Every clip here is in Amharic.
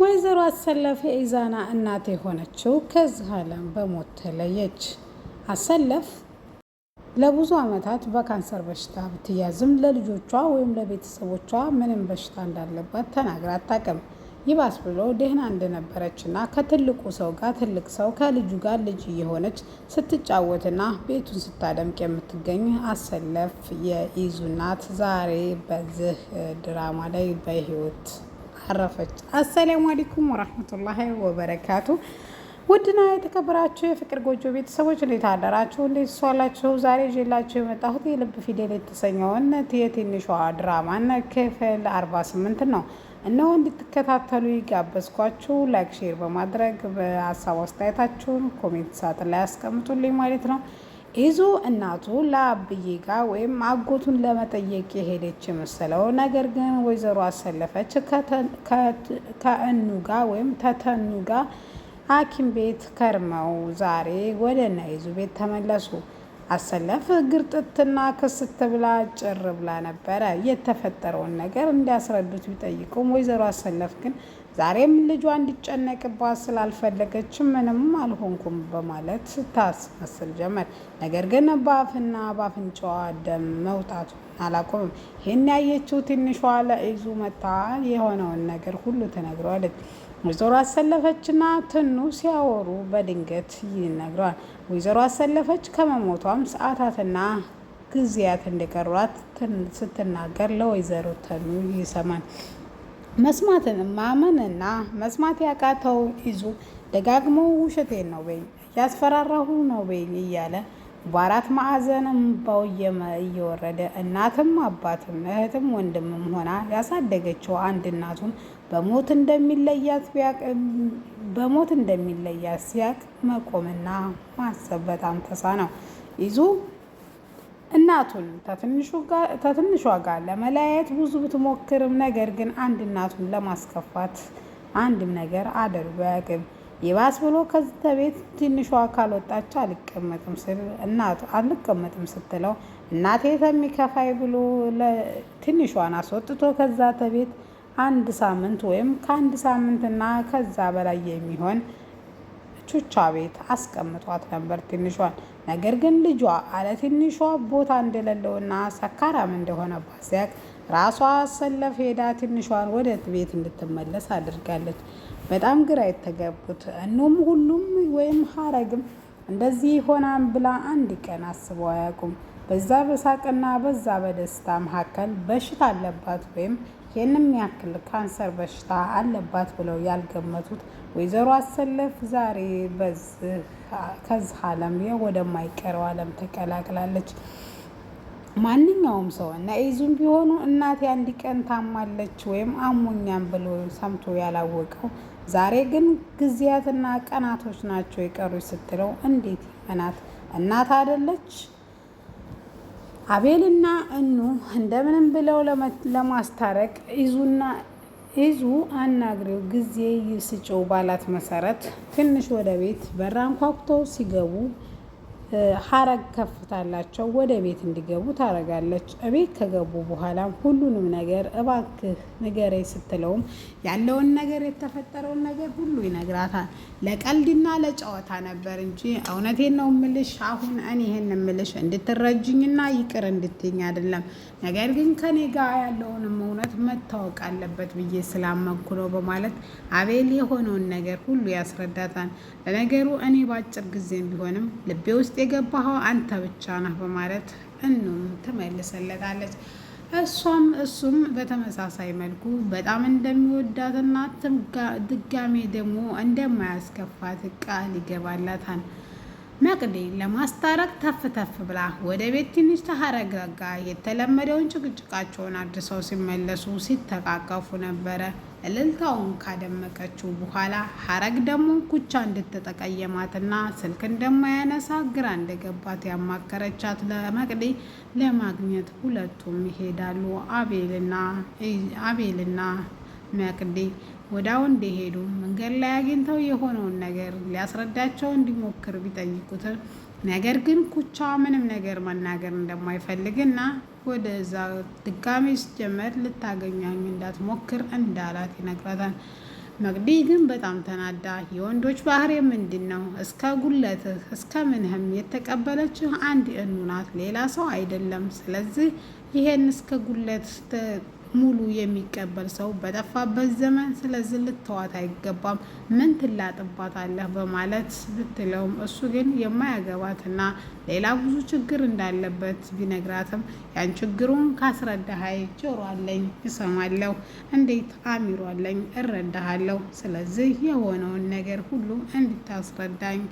ወይዘሮ አሰለፍ የኢዛና እናት የሆነችው ከዚህ ዓለም በሞት ተለየች። አሰለፍ ለብዙ ዓመታት በካንሰር በሽታ ብትያዝም ለልጆቿ ወይም ለቤተሰቦቿ ምንም በሽታ እንዳለባት ተናግራ አታውቅም። ይባስ ብሎ ደህና እንደነበረችና ከትልቁ ሰው ጋር ትልቅ ሰው ከልጁ ጋር ልጅ እየሆነች ስትጫወትና ቤቱን ስታደምቅ የምትገኝ አሰለፍ የኢዙ እናት ዛሬ በዚህ ድራማ ላይ በህይወት አረፈች። አሰላሙ አለይኩም ወራህመቱላሂ ወበረካቱ። ውድና የተከበራችሁ የፍቅር ጎጆ ቤተሰቦች እንዴት አደራችሁ? እንዴት ዋላችሁ? ዛሬ ይዤላችሁ የመጣሁት የልብ ፊደል የተሰኘውን የትንሿ ድራማን ክፍል 48 ነው። እነሆ እንድትከታተሉ ጋበዝኳችሁ። ላይክ ሼር በማድረግ በሀሳብ አስተያየታችሁን ኮሜንት ሳጥን ላይ ያስቀምጡልኝ ማለት ነው። ኢዙ እናቱ ለአብዬ ጋር ወይም አጎቱን ለመጠየቅ የሄደች የመሰለው ነገር ግን ወይዘሮ አሰለፈች ከእኑ ጋር ወይም ተተኑ ጋር ሐኪም ቤት ከርመው ዛሬ ወደ እነ ኢዙ ቤት ተመለሱ። አሰለፍ ግርጥትና ክስት ብላ ጭር ብላ ነበረ። የተፈጠረውን ነገር እንዲያስረዱት ቢጠይቁም ወይዘሮ አሰለፍ ግን ዛሬም ልጇ እንዲጨነቅባት ስላልፈለገች ምንም አልሆንኩም በማለት ስታስመስል ጀመር። ነገር ግን በአፍና በአፍንጫዋ ደም መውጣቱ አላቆምም። ይህን ያየችው ትንሿ ለኢዙ መታ የሆነውን ነገር ሁሉ ተነግረዋለች። ወይዘሮ አሰለፈችና ትኑ ሲያወሩ በድንገት ይነግረዋል። ወይዘሮ አሰለፈች ከመሞቷም ሰዓታትና ጊዜያት እንደቀሯት ስትናገር ለወይዘሮ ተኑ ይሰማል። መስማትን ማመንና መስማት ያቃተው ኢዙ ደጋግሞ ውሸቴን ነው በይኝ፣ እያስፈራራሁ ነው በይኝ እያለ በአራት ማዕዘንም እየወረደ እናትም አባትም እህትም ወንድምም ሆና ያሳደገችው አንድ እናቱን በሞት እንደሚለያት ሲያቅ መቆምና ማሰብ በጣም ተሳነው። ኢዙ እናቱን ከትንሿ ጋር ለመለያየት ብዙ ብትሞክርም ነገር ግን አንድ እናቱን ለማስከፋት አንድም ነገር አድርጎ አያውቅም። ይባስ ብሎ ከዚህ ቤት ትንሿ ካልወጣች አልቀመጥም ስትለው እናቴ ተሚከፋይ ብሎ ትንሿን አስወጥቶ ከዛ ቤት አንድ ሳምንት ወይም ከአንድ ሳምንትና ከዛ በላይ የሚሆን ቹቻ ቤት አስቀምጧት ነበር ትንሿን። ነገር ግን ልጇ አለ ትንሿ ቦታ እንደሌለውና ሰካራም እንደሆነባት ሲያቅ ራሷ አሰለፍ ሄዳ ትንሿን ወደ ቤት እንድትመለስ አድርጋለች። በጣም ግራ የተገቡት እኑም ሁሉም ወይም ሀረግም እንደዚህ ሆናም ብላ አንድ ቀን አስበው አያውቁም። በዛ በሳቅና በዛ በደስታ መካከል በሽታ አለባት ወይም ይህንም ያክል ካንሰር በሽታ አለባት ብለው ያልገመቱት ወይዘሮ አሰለፍ ዛሬ ከዚህ ዓለም ወደማይቀረው ዓለም ተቀላቅላለች። ማንኛውም ሰው እና ኢዙም ቢሆኑ እናቴ አንድ ቀን ታማለች ወይም አሞኛም ብሎ ሰምቶ ያላወቀው ዛሬ ግን ጊዜያትና ቀናቶች ናቸው የቀሩት ስትለው እንዴት ይመናት? እናት አይደለች? አቤልና እኑ እንደምንም ብለው ለማስታረቅ ኢዙ አናግሬው ጊዜ ይስጭው ባላት መሰረት ትንሽ ወደ ቤት በር አንኳኩተው ሲገቡ ሀረግ ከፍታላቸው ወደ ቤት እንዲገቡ ታረጋለች። እቤት ከገቡ በኋላ ሁሉንም ነገር እባክህ ንገረኝ ስትለውም ያለውን ነገር የተፈጠረውን ነገር ሁሉ ይነግራታል። ለቀልድና ለጨዋታ ነበር እንጂ እውነቴን ነው ምልሽ፣ አሁን እኔ ይሄን ምልሽ እንድትረጅኝና ይቅር እንድትይኝ አይደለም። ነገር ግን ከኔ ጋር ያለውንም እውነት መታወቅ አለበት ብዬ ስላመንኩ ነው በማለት አቤል የሆነውን ነገር ሁሉ ያስረዳታል። ለነገሩ እኔ በአጭር ጊዜም ቢሆንም ልቤ ውስጥ የገባኸው አንተ ብቻ ነህ በማለት እኑም ትመልሰለታለች። እሱም በተመሳሳይ መልኩ በጣም እንደሚወዳትና ድጋሜ ደግሞ እንደማያስከፋት ቃል ይገባላታል። መቅዲ ለማስታረቅ ተፍ ብላ ወደ ቤት ትንሽ ተሀረጋጋ የተለመደውን ጭቅጭቃቸውን አድርሰው ሲመለሱ ሲተቃቀፉ ነበረ። እልልታውን ካደመቀችው በኋላ ሀረግ ደግሞ ኩቻ እንድትጠቀየማትና ስልክ እንደማያነሳ ግራ እንደገባት ያማከረቻት ለመቅዲ ለማግኘት ሁለቱም ይሄዳሉ። አቤልና መቅዲ ወዳው እንደሄዱ መንገድ ላይ አግኝተው የሆነውን ነገር ሊያስረዳቸው እንዲሞክር ቢጠይቁት ነገር ግን ኩቻ ምንም ነገር መናገር እንደማይፈልግና ወደዛ ድጋሜ ሲጀመር ልታገኛኝ እንዳትሞክር እንዳላት ይነግራታል። መቅዲ ግን በጣም ተናዳ የወንዶች ባህሪ ምንድን ነው? እስከ ጉለትህ እስከ ምንህም የተቀበለችህ አንድ እኑ ናት፣ ሌላ ሰው አይደለም። ስለዚህ ይሄን እስከ ጉለት ሙሉ የሚቀበል ሰው በጠፋበት ዘመን ስለዚህ ልተዋት አይገባም፣ ምን ትላጥባታለህ በማለት ብትለውም እሱ ግን የማያገባትና ሌላ ብዙ ችግር እንዳለበት ቢነግራትም ያን ችግሩን ካስረዳሃይ ጆሮ አለኝ እሰማለሁ፣ እንዴት አሚሮ አለኝ እረዳሃለሁ። ስለዚህ የሆነውን ነገር ሁሉ እንድታስረዳኝ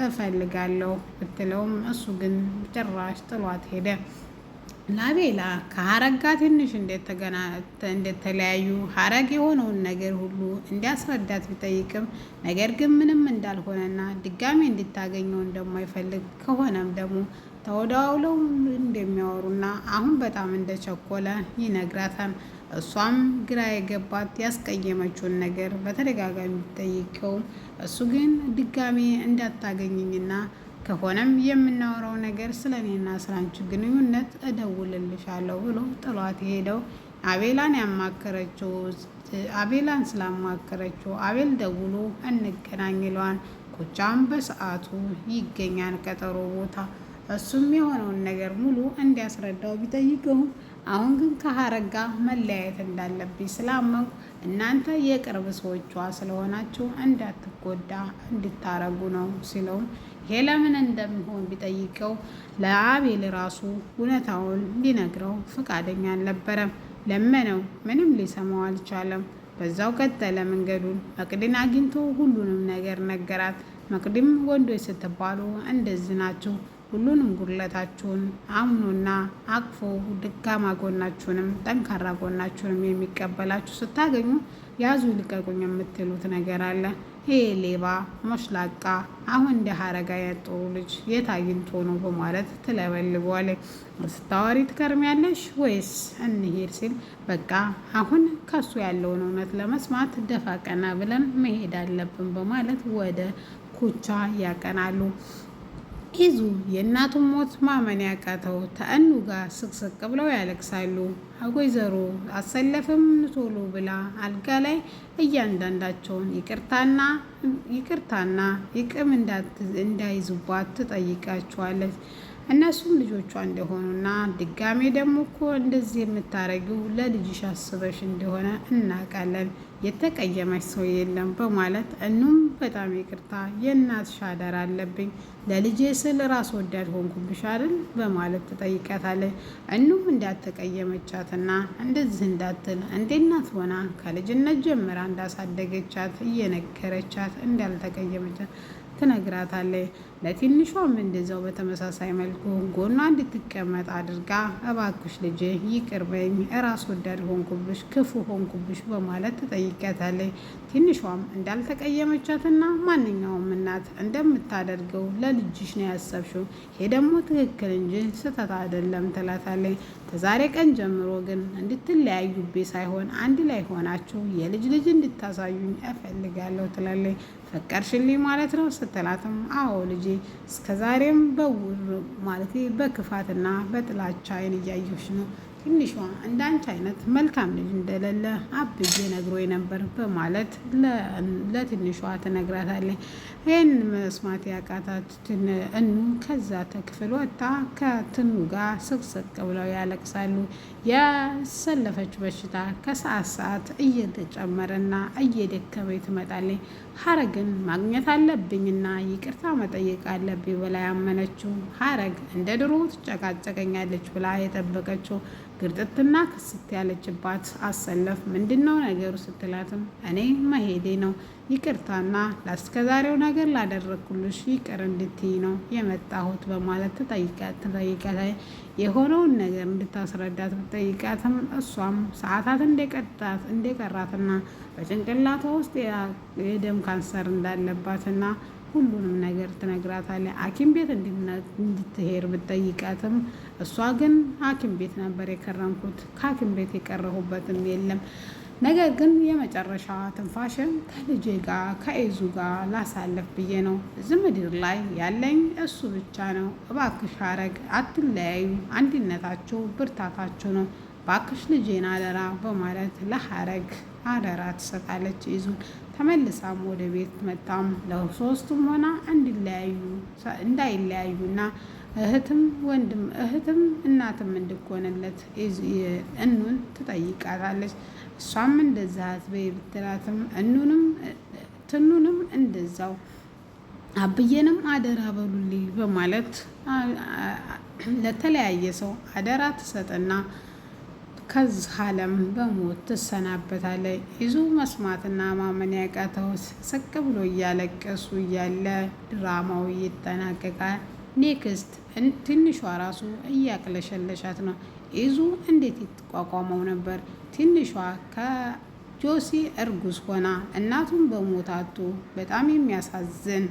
እፈልጋለሁ ብትለውም እሱ ግን ጭራሽ ጥሏት ሄደ። ላቤላ ከሀረግ ጋር ትንሽ እንደተለያዩ ሀረግ የሆነውን ነገር ሁሉ እንዲያስረዳት ቢጠይቅም ነገር ግን ምንም እንዳልሆነና ድጋሜ እንድታገኘው እንደማይፈልግ ከሆነም ደግሞ ተወዳውለው እንደሚያወሩና አሁን በጣም እንደቸኮለ ይነግራታል። እሷም ግራ የገባት ያስቀየመችውን ነገር በተደጋጋሚ ቢጠይቀውም እሱ ግን ድጋሜ እንዳታገኝኝና ከሆነም የምናወራው ነገር ስለ እኔና ስለ አንቺ ግንኙነት እደውልልሻለሁ ብሎ ጥሏት ሄደው አቤላን ስላማከረችው አቤል ደውሎ እንገናኝ ይለዋል። ኩቻም በሰዓቱ ይገኛል ቀጠሮ ቦታ። እሱም የሆነውን ነገር ሙሉ እንዲያስረዳው ቢጠይቀውም አሁን ግን ከሀረግ ጋር መለያየት እንዳለብኝ ስላመንኩ እናንተ የቅርብ ሰዎቿ ስለሆናችሁ እንዳትጎዳ እንድታረጉ ነው ሲለውም ይሄ ለምን እንደሚሆን ቢጠይቀው ለአቤል ራሱ እውነታውን ሊነግረው ፈቃደኛ አልነበረም። ለመነው፣ ምንም ሊሰማው አልቻለም። በዛው ቀጠለ መንገዱን። መቅድን አግኝቶ ሁሉንም ነገር ነገራት። መቅድም ወንዶች ስትባሉ እንደዚህ ናችሁ፣ ሁሉንም ጉድለታችሁን አምኖና አቅፎ ድካማ ጎናችሁንም ጠንካራ ጎናችሁንም የሚቀበላችሁ ስታገኙ ያዙ ልቀቁኝ የምትሉት ነገር አለ። ይሄ ሌባ ሞሽላቃ አሁን እንደ ሀረጋ ያጦሩ ልጅ የት አግኝቶ ነው በማለት ትለበልበዋለች። ስታወሪ ትከርሚያለሽ ወይስ እንሄድ ሲል በቃ አሁን ከሱ ያለውን እውነት ለመስማት ደፋ ቀና ብለን መሄድ አለብን በማለት ወደ ኩቻ ያቀናሉ። ኢዙ የእናቱን ሞት ማመን ያቃተው ተእኑ ጋር ስቅስቅ ብለው ያለቅሳሉ። ወይዘሮ አሰለፍም ቶሎ ብላ አልጋ ላይ እያንዳንዳቸውን ይቅርታና ይቅም እንዳይዙባት ትጠይቃቸዋለች። እነሱም ልጆቿ እንደሆኑና ድጋሜ ደግሞ እኮ እንደዚህ የምታረጊው ለልጅሽ አስበሽ እንደሆነ እናውቃለን፣ የተቀየመች ሰው የለም በማለት እኑም በጣም ይቅርታ የእናትሽ አደራ አለብኝ፣ ለልጄ ስል ራስ ወዳድ ሆንኩብሽ አይደል በማለት ትጠይቃታለች። እኑም እንዳልተቀየመቻትና እንደዚህ እንዳትል እንደ እናት ሆና ከልጅነት ጀምራ እንዳሳደገቻት እየነገረቻት እንዳልተቀየመቻት ትነግራታለች። ለትንሿም እንደዛው በተመሳሳይ መልኩ ጎኗ እንድትቀመጥ አድርጋ እባክሽ ልጄ ይቅር በይኝ፣ እራስ ወዳድ ሆንኩብሽ፣ ክፉ ሆንኩብሽ በማለት ትጠይቃታለች። ትንሿም እንዳልተቀየመቻትና ማንኛውም እናት እንደምታደርገው ለልጅሽ ነው ያሰብሽው፣ ይሄ ደግሞ ትክክል እንጂ ስህተት አይደለም ትላታለች። ከዛሬ ቀን ጀምሮ ግን እንድትለያዩቤ ሳይሆን አንድ ላይ ሆናችሁ የልጅ ልጅ እንድታሳዩኝ እፈልጋለሁ ትላለች። ፈቀድሽልኝ ማለት ነው ስትላትም አዎ ልጄ እስከዛሬም በውር ማለት በክፋትና በጥላቻ አይን እያየሽ ነው። ትንሿ እንዳንቺ አይነት መልካም ልጅ እንደሌለ አብዬ ነግሮ ነበር በማለት ለትንሿ ትነግራታለች። ይህን መስማት ያቃታት እኑ ከዛ ተክፍል ወጣ ከትኑ ጋር ስቅስቅ ብለው ያለቅሳሉ። ያሰለፈች በሽታ ከሰዓት ሰዓት እየተጨመረና እየደከመ ትመጣለች። ሀረግን ማግኘት አለብኝና ይቅርታ መጠየቅ አለብኝ ብላ ያመነችው ሀረግ እንደ ድሮ ትጨቃጨቀኛለች ብላ የጠበቀችው ግርጥትና ክስት ያለችባት አሰለፍ ምንድነው ነገሩ ስትላትም እኔ መሄዴ ነው ይቅርታና ለእስከዛሬው ነገር ላደረግኩልሽ ይቅር እንድትይ ነው የመጣሁት በማለት ትጠይቃት የሆነውን ነገር እንድታስረዳት ብትጠይቃትም እሷም ሰዓታት እንደቀራትና በጭንቅላቷ ውስጥ የደም ካንሰር እንዳለባትና ሁሉንም ነገር ትነግራታለች። ሐኪም ቤት እንድትሄድ ብትጠይቃትም እሷ ግን ሐኪም ቤት ነበር የከረምኩት፣ ከሐኪም ቤት የቀረሁበትም የለም፣ ነገር ግን የመጨረሻ ትንፋሽን ከልጄ ጋር ከኢዙ ጋር ላሳለፍ ብዬ ነው። እዚህ ምድር ላይ ያለኝ እሱ ብቻ ነው። እባክሽ ሀረግ አትለያዩ፣ አንድነታችሁ ብርታታችሁ ነው። ባክሽ ልጄን አደራ በማለት ለሀረግ አደራ ትሰጣለች። ኢዙን ተመልሳም ወደ ቤት መጣም ለሶስቱም ሆና እንዳይለያዩና እህትም እናትም እንድትሆንለት እኑን ትጠይቃታለች። እሷም እንደዛ አትበይ ብትላትም ትኑንም እንደዛው አብዬንም አደራ በሉልኝ በማለት ለተለያየ ሰው አደራ ትሰጥና ከዚህ ዓለም በሞት ትሰናበታለች። ይዙ መስማትና ማመን ያቃተው ስቅ ብሎ እያለቀሱ እያለ ድራማው ይጠናቀቃል። ኔክስት ትንሿ ራሱ እያቅለሸለሻት ነው። ይዙ እንዴት ይቋቋመው ነበር? ትንሿ ከጆሲ እርጉዝ ሆና እናቱን በሞት አጡ። በጣም የሚያሳዝን